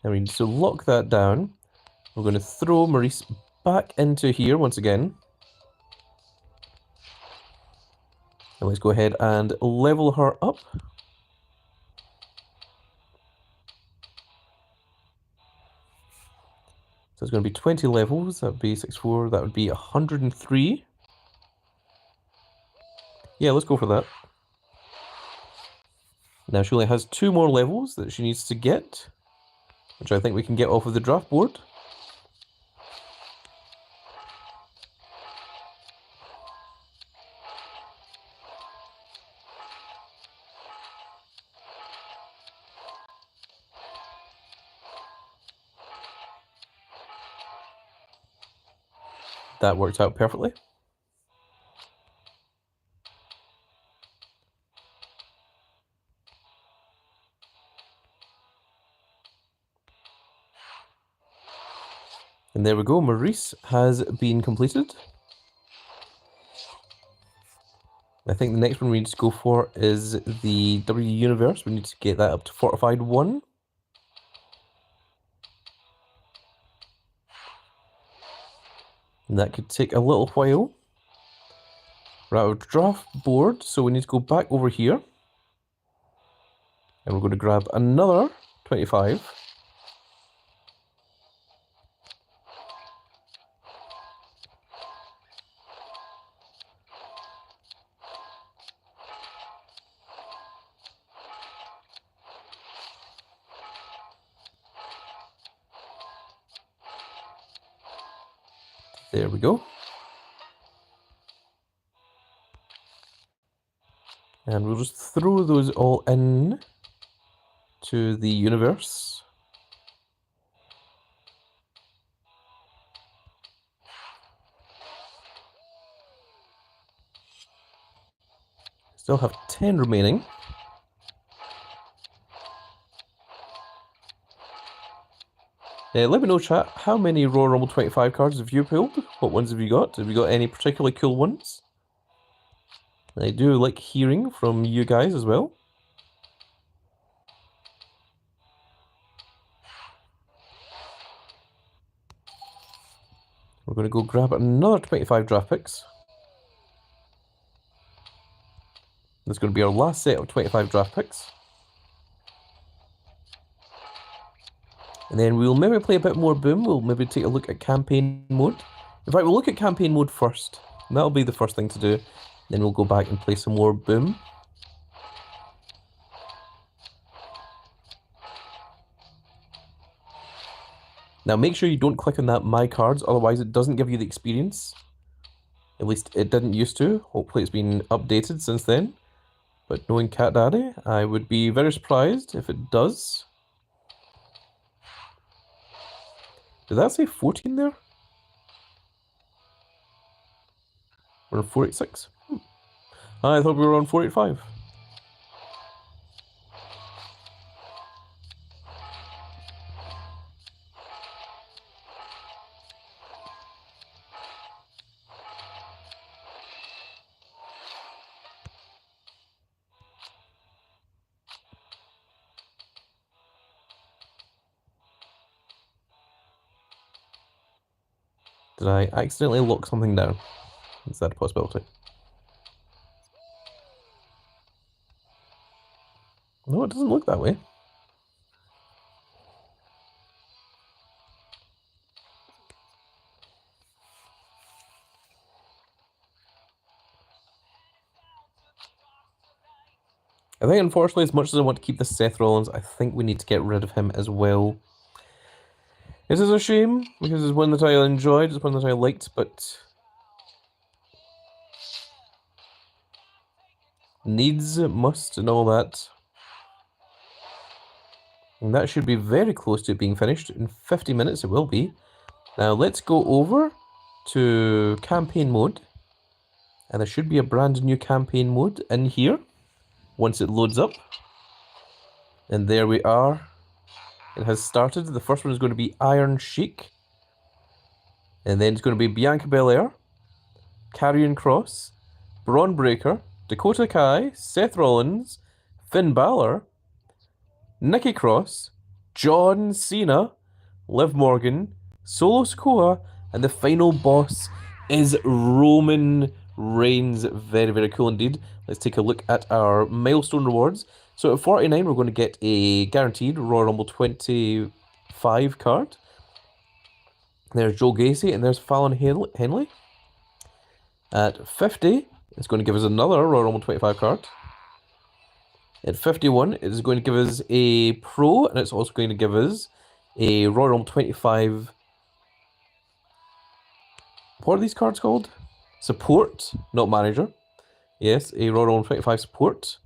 And we need to lock that down. We're going to throw Maurice back into here once again. And let's go ahead and level her up. So it's going to be 20 levels. That would be 64. That would be 103. Yeah, let's go for that. Now she only has 2 more levels that she needs to get, which I think we can get off of the draft board. That worked out perfectly. And there we go, Maurice has been completed. I think the next one we need to go for is the W Universe. We need to get that up to Fortified 1. And that could take a little while. We're out of draft board, so we need to go back over here. And we're going to grab another 25. There we go. And we'll just throw those all in to the universe. Still have 10 remaining. Let me know, chat, how many Royal Rumble 25 cards have you pulled? What ones have you got? Have you got any particularly cool ones? I do like hearing from you guys as well. We're going to go grab another 25 draft picks. That's going to be our last set of 25 draft picks. And then we'll maybe play a bit more Boom. We'll maybe take a look at campaign mode. In fact, we'll look at campaign mode first. That'll be the first thing to do. Then we'll go back and play some more Boom. Now make sure you don't click on that My Cards, otherwise it doesn't give you the experience. At least it didn't used to. Hopefully it's been updated since then. But knowing Cat Daddy, I would be very surprised if it does. Did that say 14 there? We're on 486. I thought we were on 485. Did I accidentally lock something down? Is that a possibility? No, it doesn't look that way. I think, unfortunately, as much as I want to keep the Seth Rollins, I think we need to get rid of him as well. It is a shame, because it's one that I enjoyed, it's one that I liked, but needs, must, and all that. And that should be very close to being finished. In 50 minutes it will be. Now let's go over to campaign mode. And there should be a brand new campaign mode in here once it loads up. And there we are. It has started. The first one is going to be Iron Sheik. And then it's going to be Bianca Belair, Karrion Kross, Braun Breaker, Dakota Kai, Seth Rollins, Finn Balor, Nikki Cross, John Cena, Liv Morgan, Solo Sikoa, and the final boss is Roman Reigns. Very, very cool indeed. Let's take a look at our milestone rewards. So at 49, we're going to get a guaranteed Royal Rumble 25 card. There's Joe Gacy and there's Fallon Henley. At 50, it's going to give us another Royal Rumble 25 card. At 51, it is going to give us a Pro, and it's also going to give us a Royal Rumble 25... What are these cards called? Support, not Manager. Yes, a Royal Rumble 25 Support.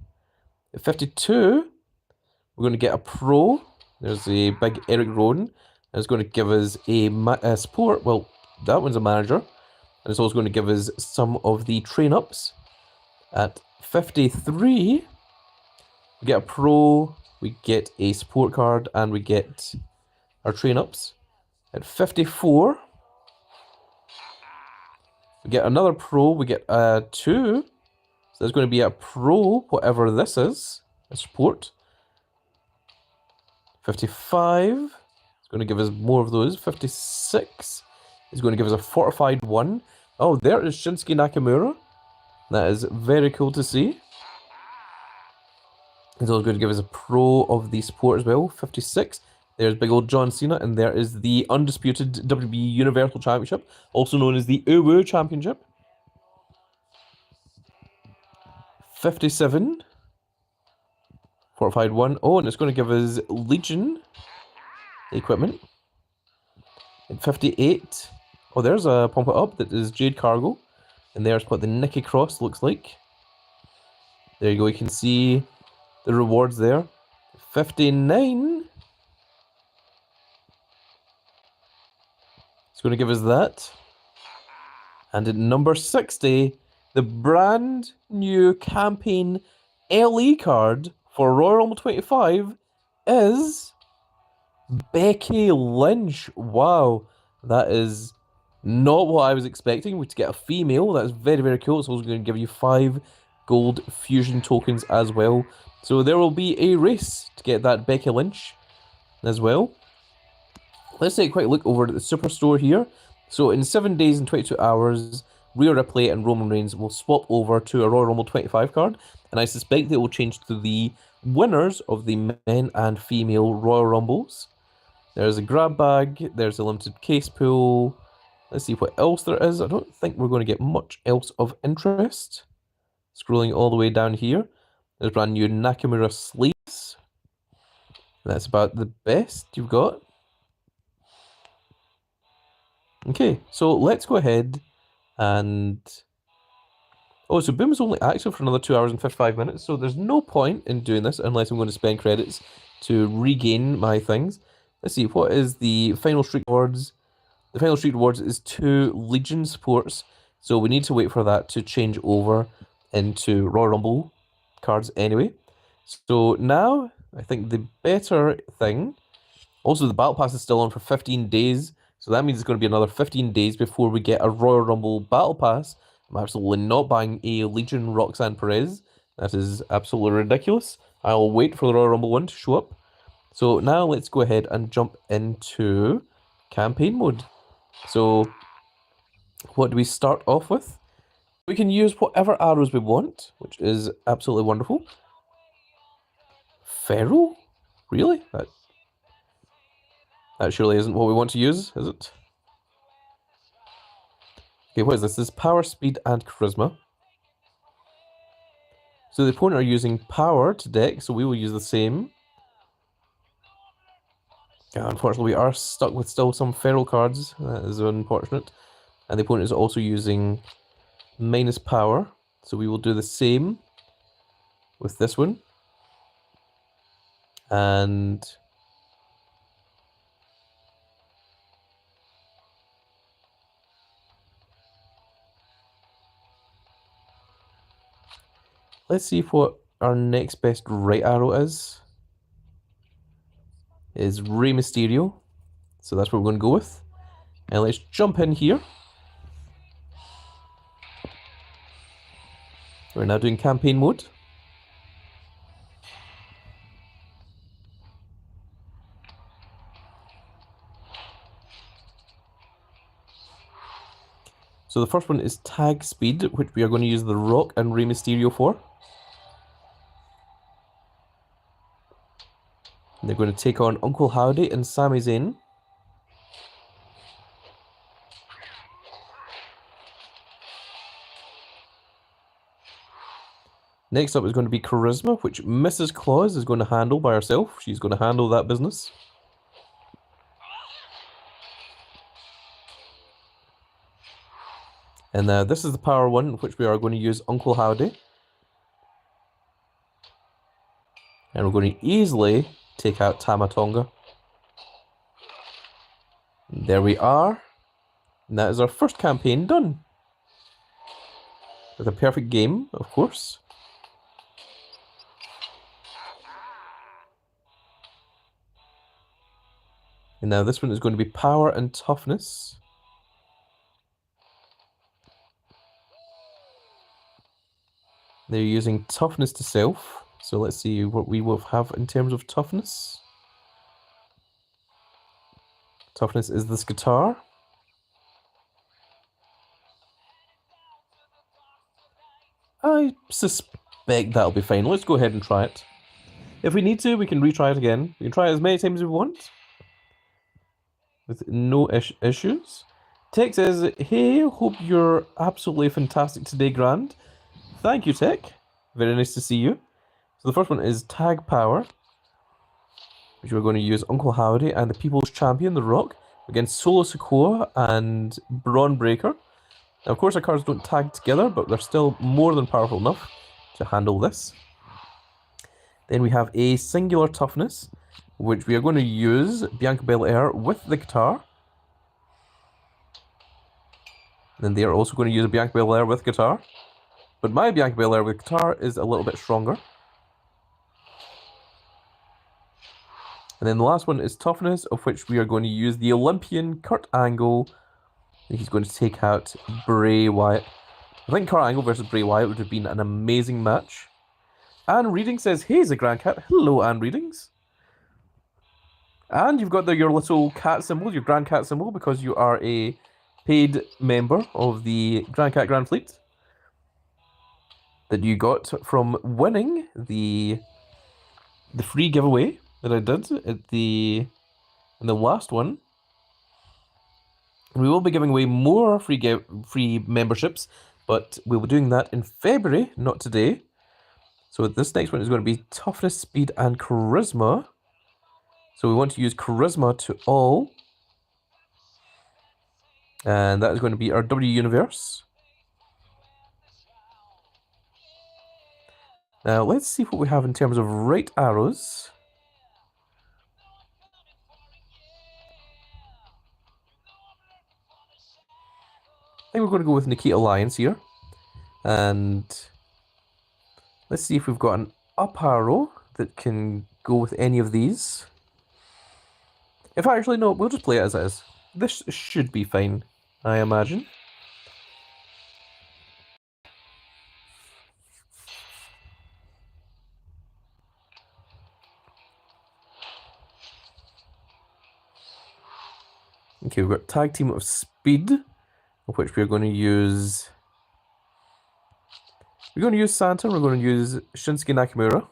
At 52, we're going to get a Pro. There's a big Eric Rowan. And it's going to give us a Support. Well, that one's a Manager. And it's also going to give us some of the train-ups. At 53... we get a Pro, we get a Support card, and we get our train-ups. At 54, we get another Pro, we get a 2. So there's going to be a Pro, whatever this is, a Support. 55, it's going to give us more of those. 56 is going to give us a Fortified 1. Oh, there is Shinsuke Nakamura. That is very cool to see. It's also going to give us a Pro of the Support as well. 56. There's big old John Cena, and there is the undisputed WWE Universal Championship, also known as the Uwu Championship. 57. Fortified 1. Oh, and it's going to give us Legion equipment. At 58. Oh, there's a Pump It Up that is Jade Cargo. And there's what the Nikki Cross looks like. There you go, you can see the rewards there. 59. It's going to give us that. And at number 60, the brand new campaign LE card for Royal Rumble 25 is Becky Lynch. Wow, that is not what I was expecting. To get a female, that's very, very cool. It's also going to give you 5 gold fusion tokens as well. So there will be a race to get that Becky Lynch as well. Let's take a quick look over at the Superstore here. So in 7 days and 22 hours, Rhea Ripley and Roman Reigns will swap over to a Royal Rumble 25 card, and I suspect they will change to the winners of the men and female Royal Rumbles. There's a grab bag, there's a limited case pool. Let's see what else there is. I don't think we're going to get much else of interest. Scrolling all the way down here, there's brand new Nakamura sleeves. That's about the best you've got. Okay, so let's go ahead and... Oh, so Boom is only active for another 2 hours and 55 minutes, so there's no point in doing this unless I'm going to spend credits to regain my things. Let's see, what is the final streak rewards? The final streak rewards is 2 Legion supports, so we need to wait for that to change over into Royal Rumble cards anyway. So now, I think the better thing... Also, the Battle Pass is still on for 15 days, so that means it's going to be another 15 days before we get a Royal Rumble Battle Pass. I'm absolutely not buying a Legion Roxanne Perez. That is absolutely ridiculous. I'll wait for the Royal Rumble one to show up. So now let's go ahead and jump into campaign mode. So what do we start off with? We can use whatever arrows we want, which is absolutely wonderful. Feral? Really? That surely isn't what we want to use, is it? Okay, what is this? This is power, speed, and charisma. So the opponent are using power to deck, so we will use the same. Unfortunately, we are stuck with still some feral cards. That is unfortunate. And the opponent is also using minus power, so we will do the same with this one. And... let's see what our next best right arrow is. Is Rey Mysterio. So that's what we're going to go with. And let's jump in here. We're now doing campaign mode. So the first one is tag speed, which we are going to use The Rock and Rey Mysterio for. They're going to take on Uncle Howdy and Sami Zayn. Next up is going to be Charisma, which Mrs. Claus is going to handle by herself. She's going to handle that business. And this is the power one, which we are going to use Uncle Howdy. And we're going to easily take out Tama Tonga. There we are. And that is our first campaign done. With a perfect game, of course. And now this one is going to be power and toughness. They're using toughness to self. So let's see what we will have in terms of toughness. Toughness is this guitar. I suspect that'll be fine. Let's go ahead and try it. If we need to, we can retry it again. We can try it as many times as we want. With no issues. Tech says, hey, hope you're absolutely fantastic today, Grand. Thank you, Tech. Very nice to see you. So the first one is Tag Power, which we're going to use Uncle Howdy and the People's Champion, The Rock, against Solo Sikoa and Braun Breaker. Now, of course, our cards don't tag together, but they're still more than powerful enough to handle this. Then we have a Singular Toughness, which we are going to use Bianca Belair with the guitar. Then they are also going to use Bianca Belair with guitar. But my Bianca Belair with guitar is a little bit stronger. And then the last one is Toughness, of which we are going to use the Olympian Kurt Angle. He's going to take out Bray Wyatt. I think Kurt Angle versus Bray Wyatt would have been an amazing match. Anne Reading says, hey, the Grand Cat. Hello, Anne Readings. And you've got your little cat symbol, your Grand Cat symbol, because you are a paid member of the Grand Cat Grand Fleet that you got from winning the free giveaway that I did at in the last one. We will be giving away more free memberships, but we'll be doing that in February, not today. So this next one is going to be Toughness, Speed, and Charisma. So we want to use Charisma to all. And that is going to be our W Universe. Now let's see what we have in terms of right arrows. I think we're going to go with Nikita Lyons here. And let's see if we've got an up arrow that can go with any of these. If actually, no, we'll just play it as it is. This should be fine, I imagine. Okay, we've got Tag Team of Speed, of which we're going to use... We're going to use Santa, we're going to use Shinsuke Nakamura.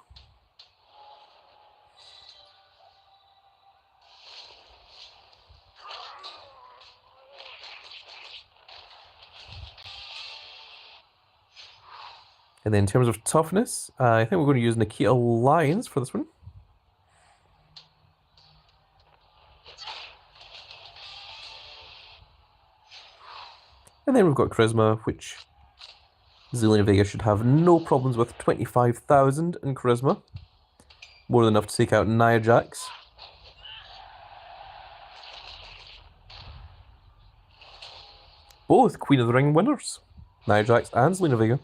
And then in terms of toughness, I think we're going to use Nikita Lyons for this one. And then we've got Charisma, which Zelina Vega should have no problems with. 25,000 in Charisma. More than enough to take out Nia Jax. Both Queen of the Ring winners. Nia Jax and Zelina Vega.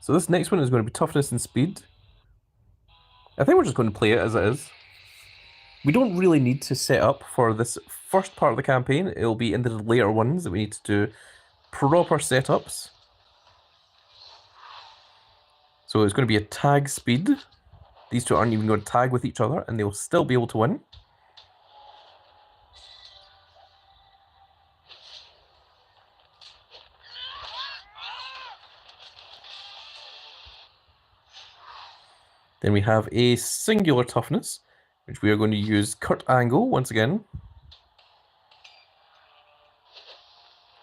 So this next one is going to be Toughness and Speed. I think we're just going to play it as it is. We don't really need to set up for this first part of the campaign. It'll be in the later ones that we need to do proper setups. So it's going to be a tag speed. These two aren't even going to tag with each other, and they'll still be able to win. Then we have a singular toughness, which we are going to use Kurt Angle once again.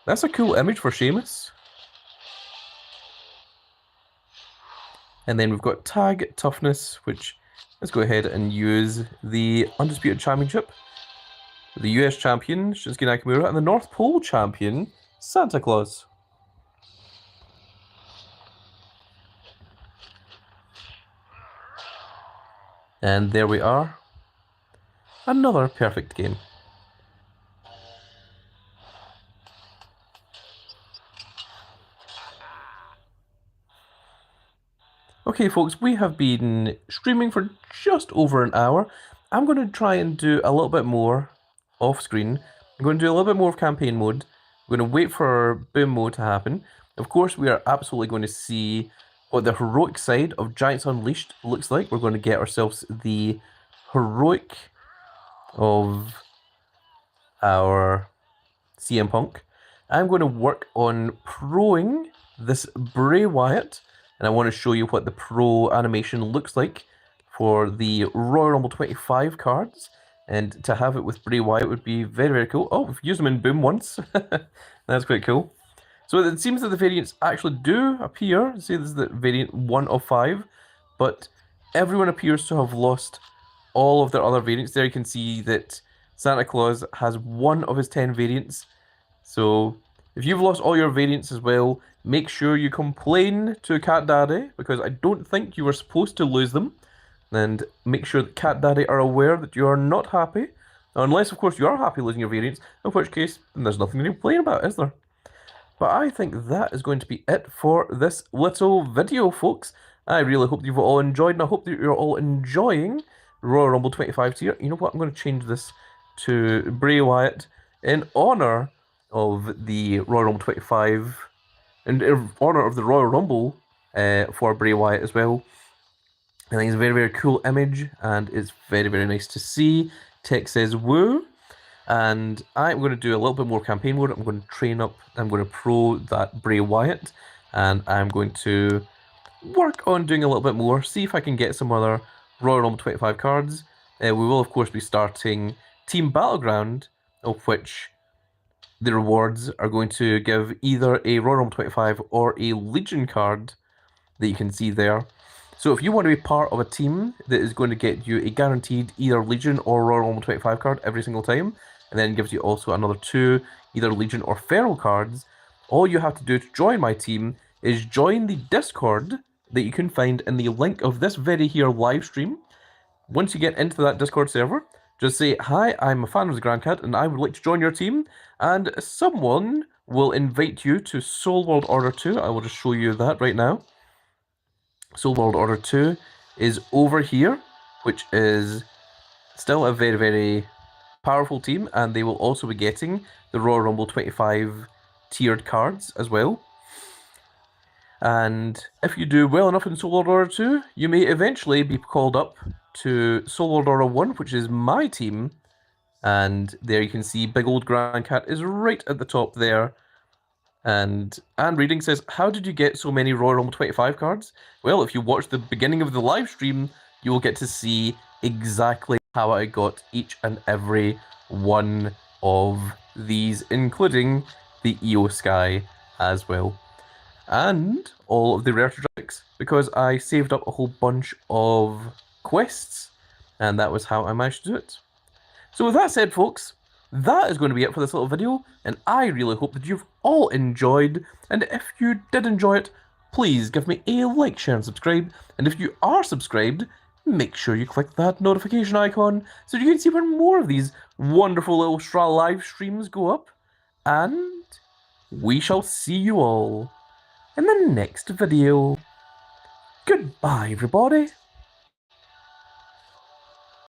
That's a cool image for Sheamus. And then we've got Tag Toughness, which let's go ahead and use the Undisputed Championship. The US Champion, Shinsuke Nakamura, and the North Pole Champion, Santa Claus. And there we are. Another perfect game. Okay, folks, we have been streaming for just over an hour. I'm going to try and do a little bit more off screen. I'm going to do a little bit more of campaign mode. We're going to wait for boom mode to happen. Of course, we are absolutely going to see what the heroic side of Giants Unleashed looks like. We're going to get ourselves the heroic of our CM Punk. I'm going to work on proing this Bray Wyatt, and I want to show you what the pro animation looks like for the Royal Rumble 25 cards. And to have it with Bray Wyatt would be very, very cool. Oh, we've used them in Boom once. That's quite cool. So it seems that the variants actually do appear. See, this is the variant 1 of 5, but everyone appears to have lost all of their other variants. There you can see that Santa Claus has 1 of his 10 variants. So if you've lost all your variants as well, make sure you complain to Cat Daddy, because I don't think you were supposed to lose them. and make sure that Cat Daddy are aware that you are not happy. Unless, of course, you are happy losing your variants, in which case, there's nothing to complain about, is there? But I think that is going to be it for this little video, folks. I really hope you've all enjoyed, and I hope that you're all enjoying Royal Rumble 25 tier. You know what? I'm going to change this to Bray Wyatt in honor of the Royal Rumble 25, and in honor of the Royal Rumble for Bray Wyatt as well. I think it's a very, very cool image, and it's very, very nice to see. Tech says woo. And I'm going to do a little bit more campaign mode. I'm going to train up, I'm going to pro that Bray Wyatt, and I'm going to work on doing a little bit more, see if I can get some other Royal Rumble 25 cards. We will, of course, be starting Team Battleground, of which the rewards are going to give either a Royal Rumble 25 or a Legion card that you can see there. So if you want to be part of a team that is going to get you a guaranteed either Legion or Royal Rumble 25 card every single time, and then gives you also another 2 either Legion or Feral cards, all you have to do to join my team is join the Discord that you can find in the link of this very here live stream. Once you get into that Discord server, just say, "Hi, I'm a fan of the Grand Cat and I would like to join your team," and someone will invite you to Soul World Order 2. I will just show you that right now. Soul World Order 2 is over here, which is still a very, very powerful team, and they will also be getting the Royal Rumble 25 tiered cards as well. And if you do well enough in Soul World Order 2, you may eventually be called up to Soul World Order 1, which is my team. And there you can see Big Old Grand Cat is right at the top there. And Anne Reading says, "How did you get so many Royal Rumble 25 cards?" Well, if you watch the beginning of the live stream, you will get to see exactly how I got each and every one of these, including the EO Sky as well. And all of the rare tricks, because I saved up a whole bunch of quests, and that was how I managed to do it. So with that said, folks, that is going to be it for this little video, and I really hope that you've all enjoyed, and if you did enjoy it, please give me a like, share, and subscribe, and if you are subscribed, make sure you click that notification icon so you can see when more of these wonderful little live streams go up, and we shall see you all in the next video. Goodbye, everybody.